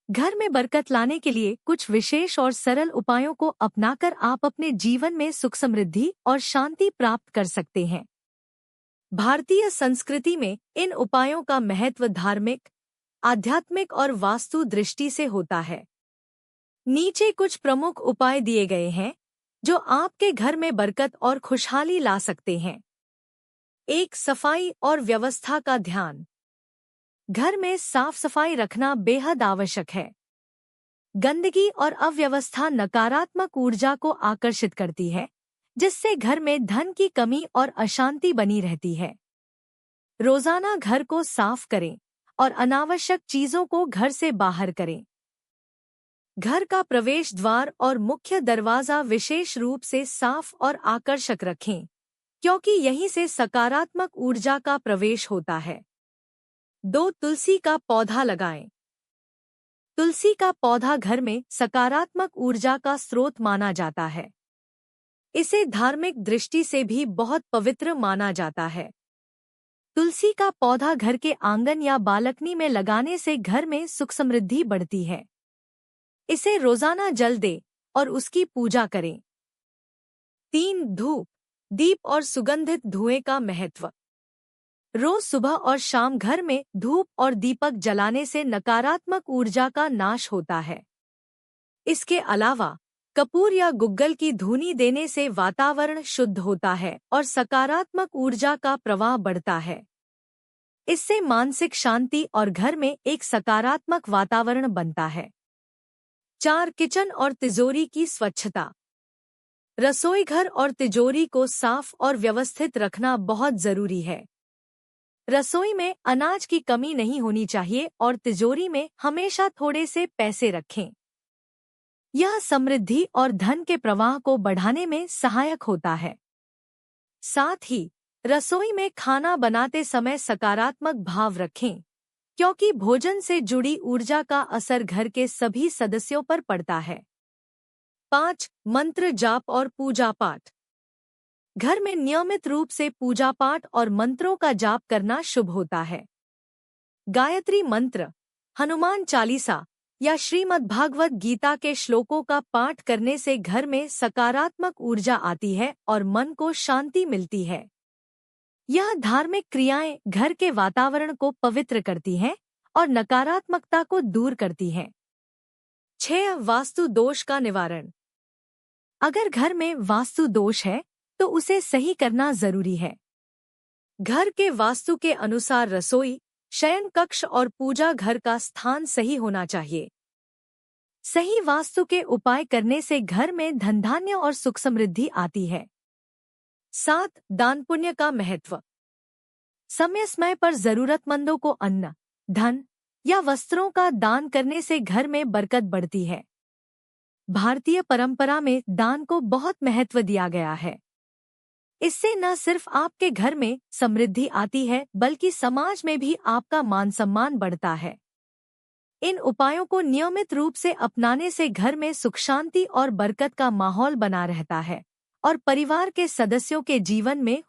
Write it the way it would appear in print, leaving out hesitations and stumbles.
घर में बरकत लाने के लिए कुछ विशेष और सरल उपायों को अपनाकर आप अपने जीवन में सुख समृद्धि और शांति प्राप्त कर सकते हैं। भारतीय संस्कृति में इन उपायों का महत्व धार्मिक, आध्यात्मिक और वास्तु दृष्टि से होता है। नीचे कुछ प्रमुख उपाय दिए गए हैं जो आपके घर में बरकत और खुशहाली ला सकते हैं। 1. सफाई और व्यवस्था का ध्यान। घर में साफ सफाई रखना बेहद आवश्यक है। गंदगी और अव्यवस्था नकारात्मक ऊर्जा को आकर्षित करती है, जिससे घर में धन की कमी और अशांति बनी रहती है। रोजाना घर को साफ करें और अनावश्यक चीजों को घर से बाहर करें। घर का प्रवेश द्वार और मुख्य दरवाजा विशेष रूप से साफ और आकर्षक रखें, क्योंकि यहीं से सकारात्मक ऊर्जा का प्रवेश होता है। 2. तुलसी का पौधा लगाएं। तुलसी का पौधा घर में सकारात्मक ऊर्जा का स्रोत माना जाता है। इसे धार्मिक दृष्टि से भी बहुत पवित्र माना जाता है। तुलसी का पौधा घर के आंगन या बालकनी में लगाने से घर में सुख समृद्धि बढ़ती है। इसे रोजाना जल दें और उसकी पूजा करें। 3. धूप, दीप और सुगंधित धुएं का महत्व। रोज सुबह और शाम घर में धूप और दीपक जलाने से नकारात्मक ऊर्जा का नाश होता है। इसके अलावा कपूर या गुग्गल की धूनी देने से वातावरण शुद्ध होता है और सकारात्मक ऊर्जा का प्रवाह बढ़ता है। इससे मानसिक शांति और घर में एक सकारात्मक वातावरण बनता है। 4. किचन और तिजोरी की स्वच्छता। रसोई घर और तिजोरी को साफ और व्यवस्थित रखना बहुत जरूरी है। रसोई में अनाज की कमी नहीं होनी चाहिए और तिजोरी में हमेशा थोड़े से पैसे रखें। यह समृद्धि और धन के प्रवाह को बढ़ाने में सहायक होता है। साथ ही रसोई में खाना बनाते समय सकारात्मक भाव रखें, क्योंकि भोजन से जुड़ी ऊर्जा का असर घर के सभी सदस्यों पर पड़ता है। 5. मंत्र जाप और पूजा पाठ। घर में नियमित रूप से पूजा पाठ और मंत्रों का जाप करना शुभ होता है। गायत्री मंत्र, हनुमान चालीसा या श्रीमद् भागवत गीता के श्लोकों का पाठ करने से घर में सकारात्मक ऊर्जा आती है और मन को शांति मिलती है। यह धार्मिक क्रियाएं घर के वातावरण को पवित्र करती हैं और नकारात्मकता को दूर करती हैं। 6. वास्तु दोष का निवारण। अगर घर में वास्तु दोष है तो उसे सही करना जरूरी है। घर के वास्तु के अनुसार रसोई, शयन कक्ष और पूजा घर का स्थान सही होना चाहिए। सही वास्तु के उपाय करने से घर में धन धान्य और सुख समृद्धि आती है। 7. दान पुण्य का महत्व। समय समय पर जरूरतमंदों को अन्न, धन या वस्त्रों का दान करने से घर में बरकत बढ़ती है। भारतीय परंपरा में दान को बहुत महत्व दिया गया है। इससे न सिर्फ आपके घर में समृद्धि आती है, बल्कि समाज में भी आपका मान सम्मान बढ़ता है। इन उपायों को नियमित रूप से अपनाने से घर में सुख शांति और बरकत का माहौल बना रहता है और परिवार के सदस्यों के जीवन में